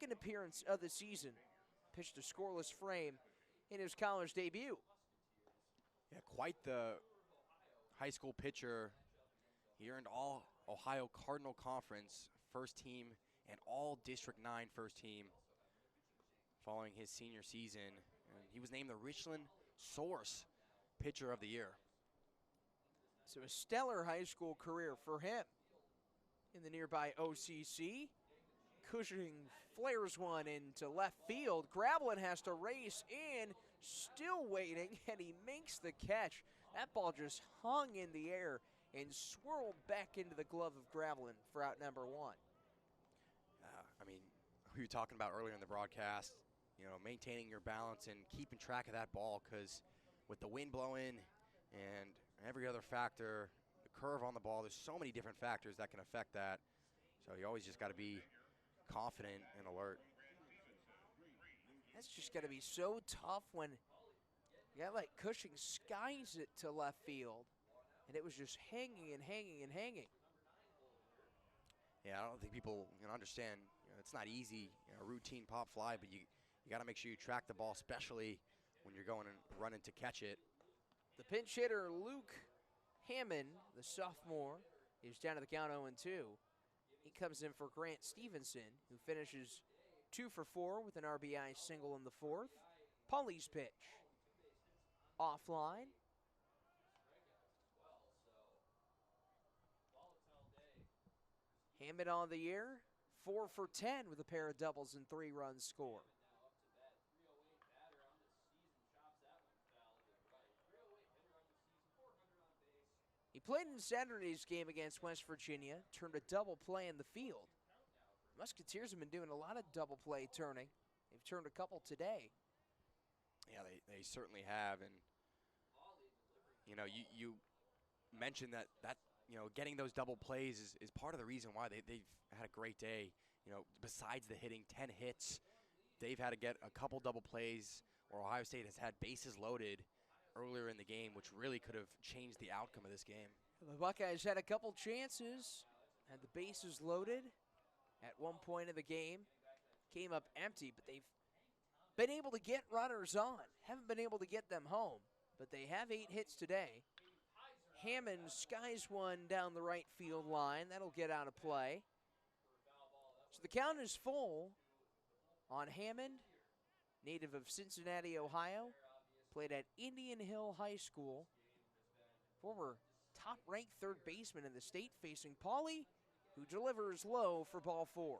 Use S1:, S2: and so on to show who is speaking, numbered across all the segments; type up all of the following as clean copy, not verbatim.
S1: second appearance of the season. Pitched a scoreless frame in his college debut.
S2: Yeah, quite the high school pitcher. He earned all Ohio Cardinal Conference first team and all District 9 first team following his senior season. And he was named the Richland Source Pitcher of the Year.
S1: So a stellar high school career for him. In the nearby OCC, Cushing flares one into left field. Gravelin has to race in, still waiting, and he makes the catch. That ball just hung in the air and swirled back into the glove of Gravelin for out number one.
S2: I mean, we were talking about earlier in the broadcast, maintaining your balance and keeping track of that ball, because with the wind blowing and every other factor, the curve on the ball, there's so many different factors that can affect that. So you always just got to be confident and alert.
S1: That's just got to be so tough when you got like Cushing skies it to left field, and it was just hanging and hanging and hanging.
S2: Yeah, I don't think people understand. It's not easy, routine pop fly, but you got to make sure you track the ball, especially when you're going and running to catch it.
S1: The pinch hitter, Luke Hammond, the sophomore, is down to the count 0-2. He comes in for Grant Stevenson, who finishes 2 for 4 with an RBI single in the fourth. Pauley's pitch. Offline. Hammond on the year, 4 for 10 with a pair of doubles and 3 runs scored. He played in Saturday's game against West Virginia, turned a double play in the field. The Musketeers have been doing a lot of double play turning. They've turned a couple today.
S2: Yeah, they certainly have. And, you mentioned that getting those double plays is part of the reason why they've had a great day. Besides the hitting, 10 hits, they've had to get a couple double plays, or Ohio State has had bases loaded earlier in the game, which really could have changed the outcome of this game.
S1: The Buckeyes had a couple chances, had the bases loaded at one point in the game. Came up empty, but they've been able to get runners on. Haven't been able to get them home, but they have 8 hits today. Hammond skies one down the right field line. That'll get out of play. So the count is full on Hammond, native of Cincinnati, Ohio. Played at Indian Hill High School. Former top-ranked third baseman in the state, facing Pauley, who delivers low for ball 4.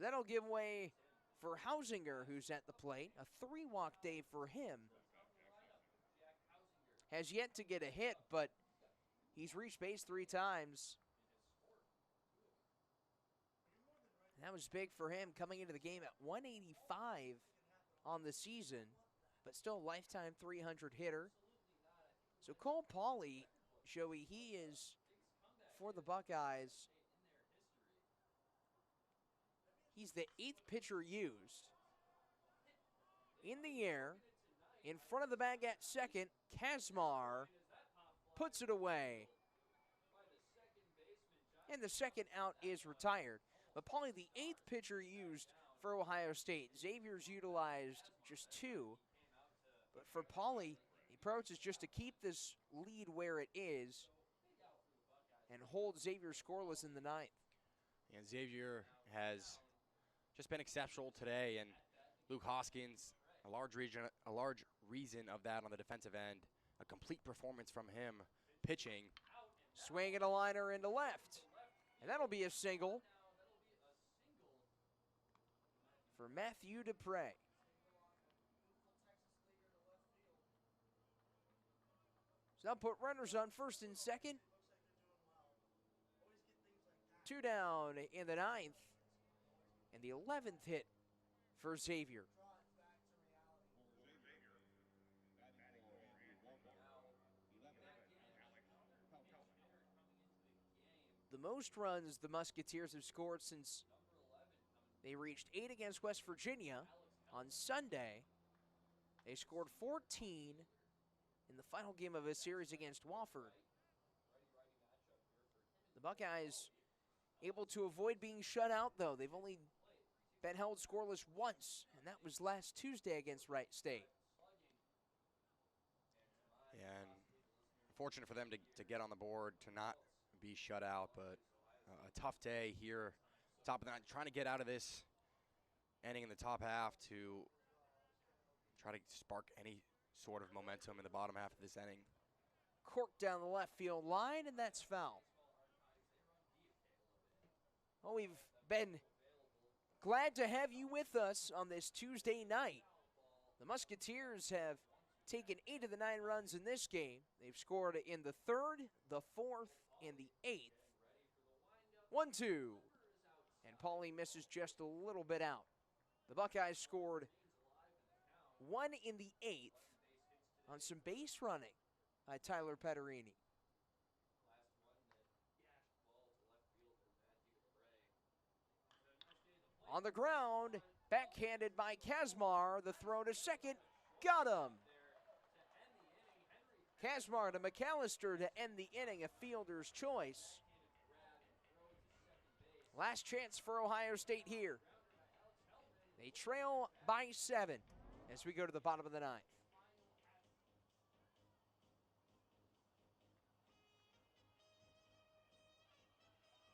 S1: That'll give way for Hausinger, who's at the plate. A 3-walk day for him. Has yet to get a hit, but he's reached base 3 times. That was big for him, coming into the game at 185 on the season, but still a lifetime 300 hitter. So Cole Pauley, Joey, he is, for the Buckeyes, he's the 8th pitcher used. In the air, in front of the bag at second, Kazmar puts it away. And the second out is retired. But Pauley, the 8th pitcher used for Ohio State. Xavier's utilized just 2. But for Pauley, the approach is just to keep this lead where it is and hold Xavier scoreless in the 9th.
S2: And Xavier has just been exceptional today, and Luke Hoskins, a large reason of that on the defensive end. A complete performance from him pitching.
S1: Swinging a liner into left. And that'll be a single for Matthew Dupre. So now put runners on first and second. 2 down in the 9th. And the 11th hit for Xavier. The most runs the Musketeers have scored since they reached 8 against West Virginia on Sunday. They scored 14 in the final game of a series against Wofford. The The Buckeyes able to avoid being shut out, though. They've only been held scoreless once, and that was last Tuesday against Wright State.
S2: And fortunate for them to get on the board, to not be shut out, but a tough day here. Top of the night, trying to get out of this inning in the top half to try to spark any sort of momentum in the bottom half of this inning.
S1: Cork down the left field line, and that's foul. Well, we've been glad to have you with us on this Tuesday night. The Musketeers have taken 8 of the 9 runs in this game. They've scored in the 3rd, the 4th, and the 8th. 1-2. And Pauley misses just a little bit out. The Buckeyes scored 1 in the 8th on some base running by Tyler Petterini. On the ground, backhanded by Kazmar. The throw to second, got him. Kazmar to McAllister to end the inning, a fielder's choice. Last chance for Ohio State here. They trail by 7 as we go to the bottom of the 9th.